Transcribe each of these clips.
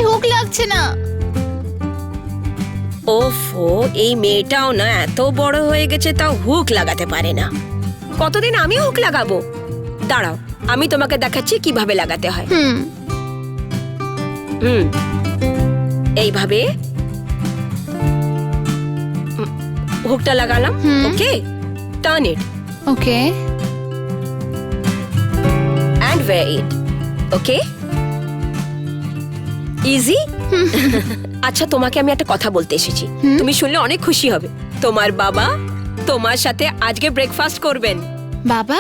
Hook লাগছে না। ওফো, এই মেয়েটাও না এত বড় হয়ে গেছে তাও হুক লাগাতে পারে না। কতদিন আমি হুক লাগাবো? দাঁড়াও, আমি তোমাকে দেখাচ্ছি কিভাবে লাগাতে হয়। এইভাবে হুকটা লাগালাম। Okay, turn it okay and wear it. Okay, easy. আচ্ছা, তোমাকে আমি একটা কথা বলতে এসেছি, তুমি শুনলে অনেক খুশি হবে। তোমার বাবা তোমার সাথে আজকে ব্রেকফাস্ট করবেন। বাবা?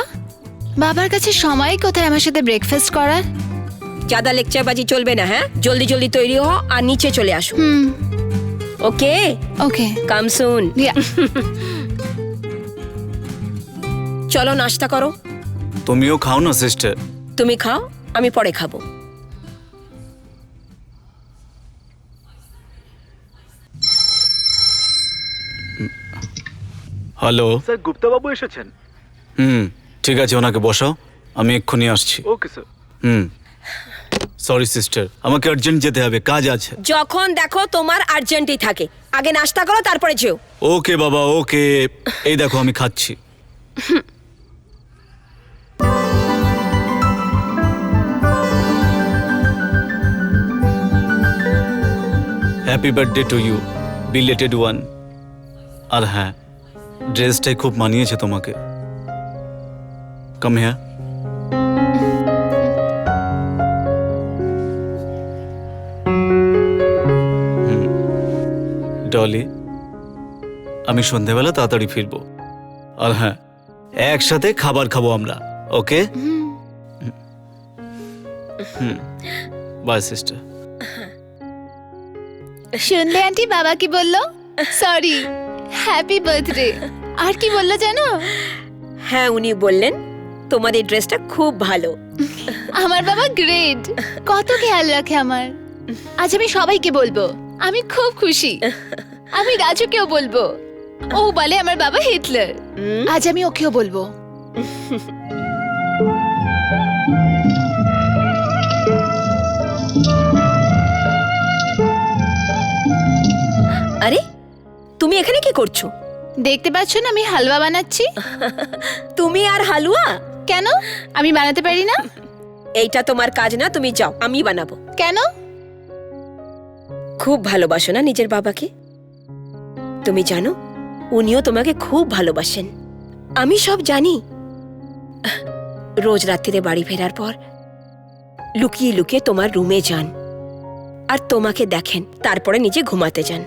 বাবার কাছে সময় কোথায় আমার সাথে ব্রেকফাস্ট করার? ज्यादा লেকচারবাজি চলবে না, হ্যাঁ? জলদি জলদি তৈরি হও আর নিচে চলে আসো। ওকে ওকে কাম সুন। চলো নাস্তা করো। তুমিও খাও না সিস্টার। তুমি খাও, আমি পরে খাবো। হ্যালো স্যার গুপ্তা বাবু এসেছেন। ঠিক আছে, ওনাকে বসাও, আমি এক্ষুনি আসছি। Okay sir. সরি সিস্টার, আমাকে আর্জেন্ট যেতে হবে, কাজ আছে। যখন দেখো তোমার আর্জেন্টই থাকে। আগে নাস্তা করো তারপরে যেও। ওকে বাবা, ওকে। এই দেখো আমি খাচ্ছি। Happy birthday to you, belated one. আর হ্যাঁ, ড্রেসটাই খুব মানিয়েছে তোমাকে। Come here. ডলি, আমি সন্ধেবেলা তাড়াতাড়ি ফিরবো। আর হ্যাঁ, একসাথে খাবার খাবো আমরা। ওকে, বাই সিস্টার। শুনলে আন্টি বাবা কি বললো? Sorry, happy birthday. আর কি বললো জানো? হ্যাঁ, উনি বললেন তোমার এই ড্রেসটা খুব ভালো। আমার বাবা গ্রেট, কত খেয়াল রাখে আমার। আজ আমি সবাইকে বলবো আমি খুব খুশি। আমি রাজুকেও বলবো, ও বলে আমার বাবা হিটলার। আজ আমি ওকেও বলবো। আরে, তুমি এখানে কি করছো? দেখতে পাচ্ছ না আমি হালুয়া বানাচ্ছি। তুমি আর হালুয়া? কেন, আমি বানাতে পারি না? এইটা তোমার কাজ না, তুমি যাও, আমি বানাবো। কেন? খুব ভালোবাসো না নিজের বাবাকে? তুমি জানো, উনিও তোমাকে খুব ভালোবাসেন। আমি সব জানি। রোজ রাত্রিরে বাড়ি ফেরার পর লুকিয়ে লুকিয়ে তোমার রুমে যান আর তোমাকে দেখেন, তারপরে নিজে ঘুমাতে যান।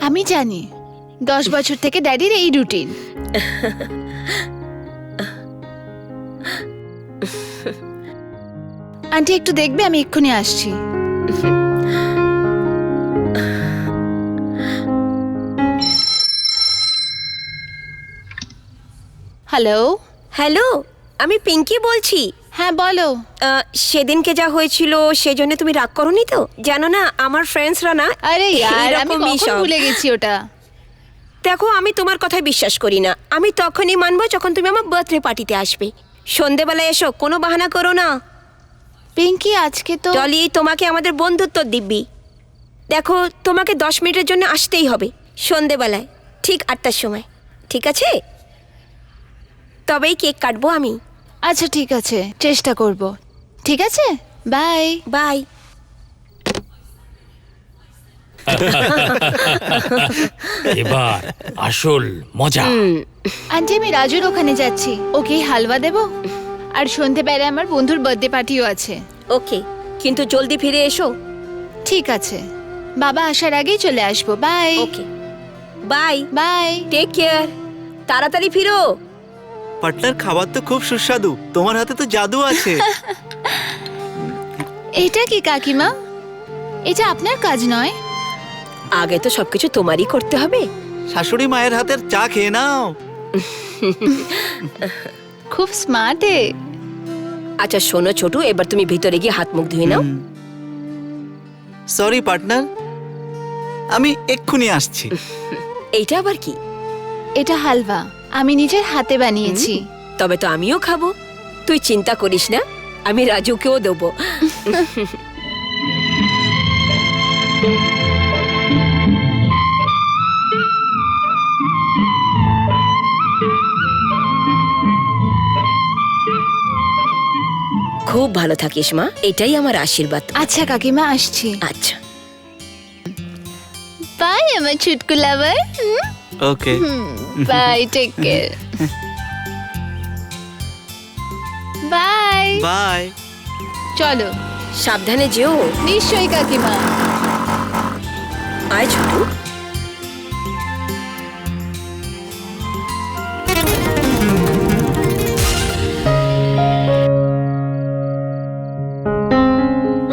আমি জানি, 10 বছর থেকে ড্যাডির এই রুটিন। আন্টি একটু দেখবে, আমি এক্ষুনি আসছি। হ্যালো। হ্যালো, আমি পিঙ্কি বলছি। হ্যাঁ বলো। সেদিনকে যা হয়েছিল সেজন্য তুমি রাগ করোনি তো? জানো না, আমার ফ্রেন্ডসরা না আরে ইয়ার, আমি এরকমই কখন সব। ভুলে গেছি ওটা। দেখো, আমি তোমার কথায় বিশ্বাস করি না। আমি তখনই মানবো যখন তুমি আমার বার্থডে পার্টিতে আসবে। সন্ধেবেলায় এসো, কোনো বাহানা করো না। পিঙ্কি আজকে তো ডলি, তোমাকে আমাদের বন্ধুত্ব দিব্যি। দেখো, তোমাকে 10 মিনিটের জন্য আসতেই হবে সন্ধেবেলায়, ঠিক 8টার সময়। ঠিক আছে? তবেই কেক কাটবো আমি। আচ্ছা ঠিক আছে, চেষ্টা করব। ঠিক আছে, বাই বাই। এবার আসল মজা। আন্টি আমি রাজুর ওখানে যাচ্ছি, ওকে হালুয়া দেব। আর সন্ধেবেলায় আমার বন্ধুর বার্থডে পার্টিও আছে। ওকে, কিন্তু জলদি ফিরে এসো। ঠিক আছে, বাবা আসার আগেই চলে আসবো। Bye. Okay, bye. Bye. Take care, তাড়াতাড়ি ফিরো। পার্টনার, খাবার তো খুব সুস্বাদু, তোমার হাতে তো জাদু আছে। এটা কি কাকিমা? এটা আপনার কাজ নয়। আগে তো সবকিছু তোমারই করতে হবে। শাশুড়ি মায়ের হাতের চা খেয়ে নাও। খুব স্মার্ট এ। আচ্ছা শোনো ছোটু, এবার তুমি ভিতরে গিয়ে হাত মুখ ধুয়ে নাও। সরি পার্টনার, আমি এক্ষুনি আসছি। এইটা আবার কি? এটা হালুয়া, আমি নিজের হাতে বানিয়েছি। তবে তো আমিও খাবো। তুই চিন্তা করিস না, আমি রাজুকেও দেবো। খুব ভালো থাকিস মা, এটাই আমার আশীর্বাদ। আচ্ছা কাকিমা, আসছি। আচ্ছা, বাই আমার ছুটকু lover. Okay, bye, take care. Bye. Bye. চলো। সাবধানে যেও। নিশ্চয়ই কাকিমা। আয় ছোটু।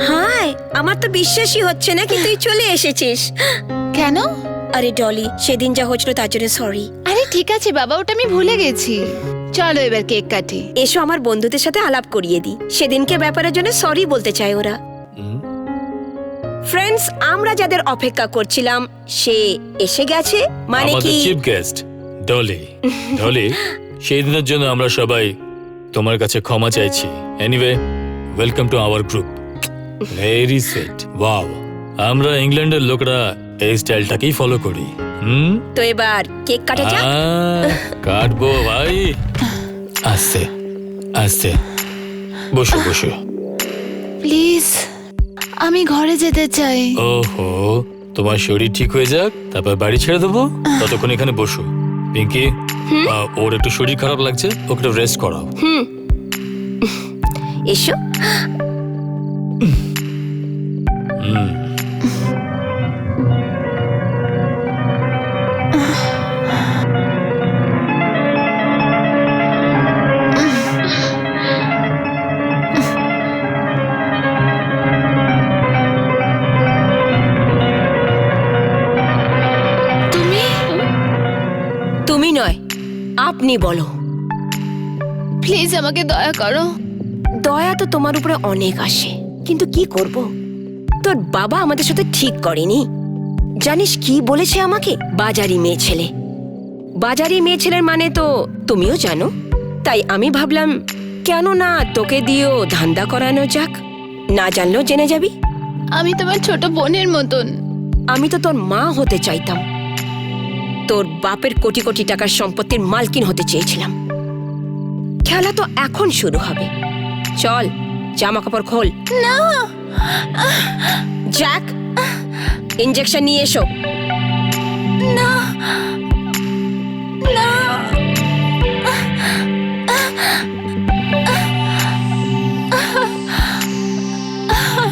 হাই, আমার তো বিশ্বাসই হচ্ছে না কি তুই চলে এসেছিস। কেন? আরে ডলি, সেদিন যা হয়েছিল তার জন্য সরি। আরে ঠিক আছে বাবা, ওটা আমি ভুলে গেছি। চলো এবার কেক কাটি। এসো আমার বন্ধুদের সাথে আলাপ করিয়ে দি। সেদিনকে ব্যাপারের জন্য সরি বলতে চায় ওরা। ফ্রেন্ডস, আমরা যাদের অপেক্ষা করছিলাম সে এসে গেছে। মানে আমাদের কি, চিফ গেস্ট ডলি। ডলি, সেই দিনের জন্য আমরা সবাই তোমার কাছে ক্ষমা চাইছি। Anyway, welcome to our group. Very sweet. Wow, আমরা ইংল্যান্ডের লোকরা এই স্টাইলটাকেই ফলো করি। তো এবার কেক কাটা যাক। কাটবো ভাই। আস্তে আস্তে, বসো বসো। প্লিজ, আমি ঘরে যেতে চাই। ওহো, তোমার শরীর ঠিক হয়ে যাক, তারপর বাড়ি ছেড়ে দেবো। ততক্ষণ এখানে বসো। পিঙ্কি, ওর একটু শরীর খারাপ লাগছে, ওকে একটু রেস্ট করাও। এসো। তুমি? তুমি নয়, আপনি বলো। প্লিজ আমাকে দয়া করো। দয়া তো তোমার উপরে অনেক আসে, কিন্তু কি করব, তোর বাবা আমাদের সাথে ঠিক করেনি। জানিস কি বলেছে আমাকে? বাজারি মেয়ে ছেলে। বাজারি মেয়ে ছেলের মানে তো তুমিও জানো। তাই আমি ভাবলাম কেন না তোকে দিয়েও ধান্দা করানো যাক, না জানলেও জেনে যাবি। আমি তোমার ছোট বোনের মতন। আমি তো তোর মা হতে চাইতাম। তোর বাপের কোটি কোটি টাকার সম্পত্তির মালকিন হতে চেয়েছিলাম। খেলা তো এখন শুরু হবে। চল, জামা কাপড় খোল। না। জ্যাক, ইনজেকশন নিয়ে এসো। না না।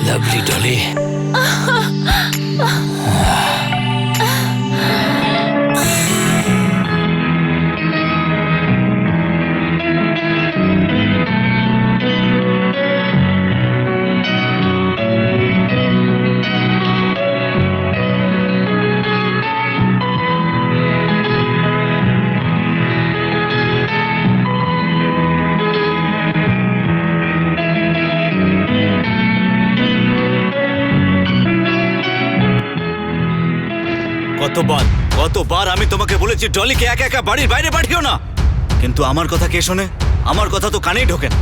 লাভলি ডলি। কতবার আমি তোমাকে বলেছি ডলিকে একা একা বাড়ির বাইরে পাঠিও না, কিন্তু আমার কথা কে শোনে? আমার কথা তো কানেই ঢোকে না।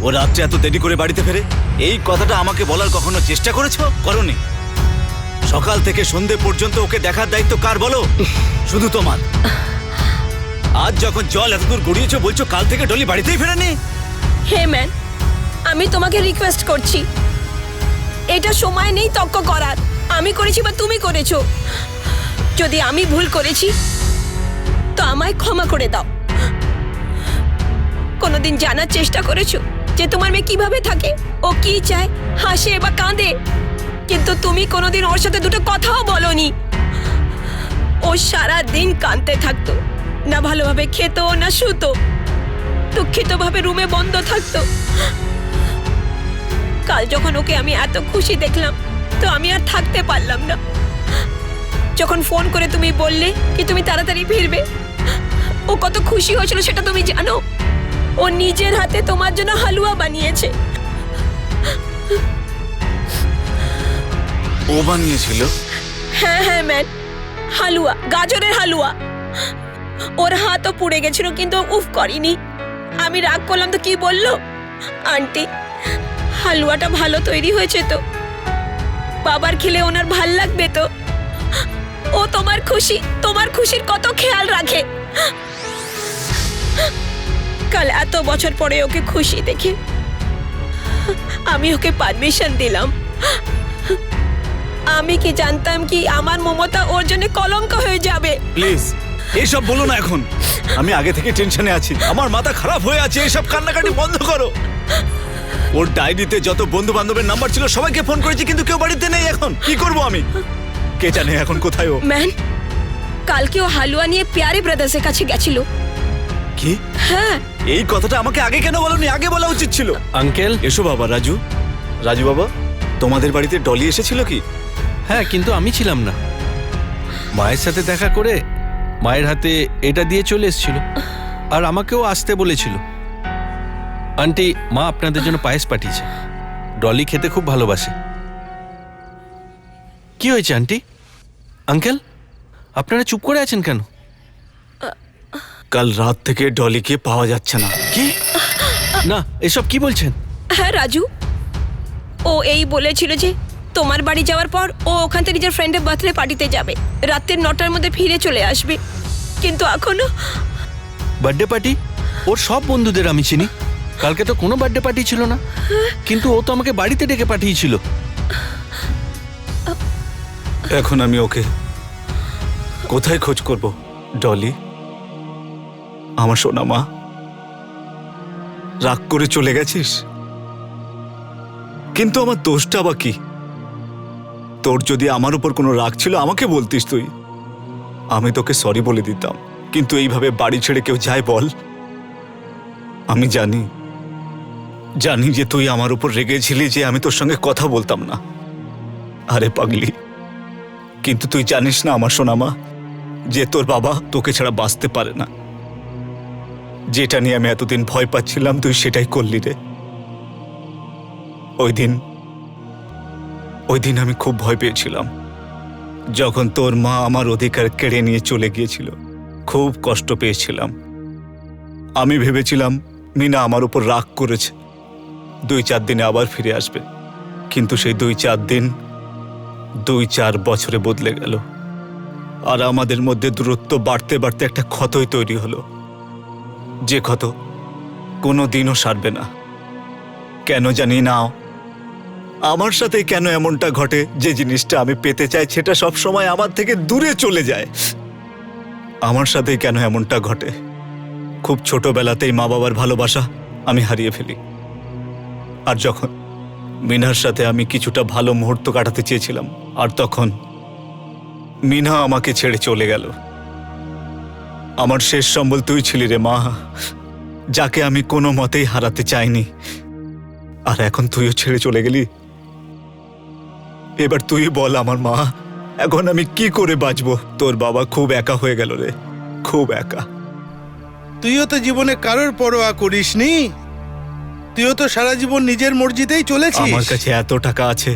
ও রাত্রে এত দেরি করে বাড়িতে ফেরে, এই কথাটা আমাকে বলার কখনো চেষ্টা করেছো? করনি। সকাল থেকে সন্ধে পর্যন্ত ওকে দেখার দায়িত্ব কার বলো? শুধু তোমার। আজ যখন জল এতদূর গড়িয়েছো, বলছো কাল থেকে ডলি বাড়িতেই ফেরেনি। হে ম্যান, আমি তোমাকে রিকোয়েস্ট করছি, এটা সময় নেই তর্ক করার। আমি করেছি বা তুমি করেছো, যদি আমি ভুল করেছি তো আমায় ক্ষমা করে দাও। কোনোদিন জানার চেষ্টা করেছো যে তোমার মেয়ে কিভাবে থাকে, ও কি চায়, হাসে বা কাঁদে? কিন্তু তুমি কোনোদিন ওর সাথে দুটো কথাও বলোনি। ও সারা দিন কাঁদতে থাকতো, না ভালোভাবে খেত না শুতো, দুঃখিত ভাবে রুমে বন্ধ থাকতো। কাল যখন ওকে আমি এত খুশি দেখলাম, তো আমি আর থাকতে পারলাম না। যখন ফোন করে তুমি বললে কি তুমি তাড়াতাড়ি ফিরবে, ও কত খুশি হয়েছিল সেটা তুমি জানো? ও নিজের হাতে তোমার জন্য হালুয়া বানিয়েছে। ও বানিয়েছিল? হ্যাঁ হ্যাঁ ম্যান, হালুয়া, গাজরের হালুয়া। ওর হাতও পুড়ে গেছিল কিন্তু উফ করেনি। আমি রাগ করলাম তো কি বললো, আন্টি হালুয়াটা ভালো তৈরি হয়েছে তো? বাবার খেলে ওনার ভাল লাগবে তো? ও তোমার খুশির কত খেয়াল রাখে। কাল এত বছর পরে ওকে খুশি দেখে আমি ওকে পারমিশন দিলাম। আমি কি জানতাম কি আমার মমতা ওর জন্য কলঙ্ক হয়ে যাবে? প্লিজ এইসব বলো না এখন। আমি আগে থেকে টেনশনে আছি, আমার মাথা খারাপ হয়ে আছে। এইসব কান্নাকাটি বন্ধ করো। ওর ডায়েরিতে যত বন্ধু বান্ধবের নাম্বার ছিল সবাইকে ফোন করেছি, কিন্তু কেউ বাড়িতে নেই। এখন কি করব আমি? কে জানে এখন কোথায় ও? ম্যান, কালকে ও হালুয়া নিয়ে প্যারে ব্রাদার্সের কাছে গেছিল। কি? হ্যাঁ। এই কথাটা আমাকে আগে কেন বলোনি? আগে বলা উচিত ছিল। আঙ্কেল, এসো বাবা। রাজু বাবা, তোমাদের বাড়িতে ডলি এসেছিল কি? হ্যাঁ, কিন্তু আমি ছিলাম না। মায়ের সাথে দেখা করে মায়ের হাতে এটা দিয়ে চলে এসেছিল, আর আমাকেও আসতে বলেছিল। আন্টি, মা আপনাদের জন্য পায়েস পাঠিয়েছে। ডলি খেতে খুব ভালোবাসে। কি হয়েছে আন্টি? আঙ্কেল, আপনারা চুপ করে আছেন কেন? কাল রাত থেকে ডলিকে পাওয়া যাচ্ছে না। কি? না, এসব কি বলছেন? হ্যাঁ রাজু, ও এই বলেছিল যে তোমার বাড়ি যাওয়ার পর ও ওখান থেকে নিজের ফ্রেন্ডের বার্থডে পার্টিতে যাবে, রাতের 9টার মধ্যে ফিরে চলে আসবে। কিন্তু এখনো বার্থডে পার্টি? ওর সব বন্ধুদের আমি চিনি। কালকে তো কোনো বার্থডে পার্টি ছিল না, কিন্তু ও তো আমাকে বাড়িতে ডেকে পাঠিয়েছিল। এখন আমি ওকে কোথায় খোঁজ করব? ডলি, আমার সোনা মা, রাগ করে চলে গেছিস? কিন্তু আমার দোষটা বা কি? তোর যদি আমার উপর কোনো রাগ ছিল আমাকে বলতিস তুই, আমি তোকে সরি বলে দিতাম। কিন্তু এইভাবে বাড়ি ছেড়ে কেউ যায় বল? আমি জানি যে তুই আমার উপর রেগেছিলি যে আমি তোর সঙ্গে কথা বলতাম না। আরে পাগলি, কিন্তু তুই জানিস না আমার সোনা মা, যে তোর বাবা তোকে ছাড়া বাঁচতে পারে না। যেটা নিয়ে আমি এতদিন ভয় পাচ্ছিলাম তুই সেটাই করলি রে। ওই দিন আমি খুব ভয় পেয়েছিলাম যখন তোর মা আমার অধিকার কেড়ে নিয়ে চলে গিয়েছিল। খুব কষ্ট পেয়েছিলাম। আমি ভেবেছিলাম মিনা আমার উপর রাগ করেছে, 2-4 দিনে আবার ফিরে আসবে। কিন্তু সেই 2-4 দিন 2-4 বছরে বদলে গেল, আর আমাদের মধ্যে দূরত্ব বাড়তে বাড়তে একটা ক্ষতই তৈরি হলো, যে ক্ষত কোনো দিনও সারবে না। কেন জানি না আমার সাথে কেন এমনটা ঘটে, যে জিনিসটা আমি পেতে চাই সেটা সব সময় আমার থেকে দূরে চলে যায়। আমার সাথে কেন এমনটা ঘটে? খুব ছোটবেলাতেই মা বাবার ভালোবাসা আমি হারিয়ে ফেলি। আর যখন মিনার সাথে আমি কিছুটা ভালো মুহূর্ত কাটাতে চেয়েছিলাম, আর তখন মিনা আমাকে ছেড়ে চলে গেল। আমার শেষ সম্বল তুই ছিলি রে মা, যাকে আমি কোনো মতেই হারাতে চাইনি। আর এখন তুইও ছেড়ে চলে গেলি। এবার তুই বল আমার মা, এখন আমি কি করে বাঁচবো? তোর বাবা খুব একা হয়ে গেল রে, খুব একা। তুইও তো জীবনে কারোর পরোয়া করিসনি। তুইও তো সারা জীবন নিজের মর্জিতেই চলেছিস। আমার কাছে এত টাকা আছে,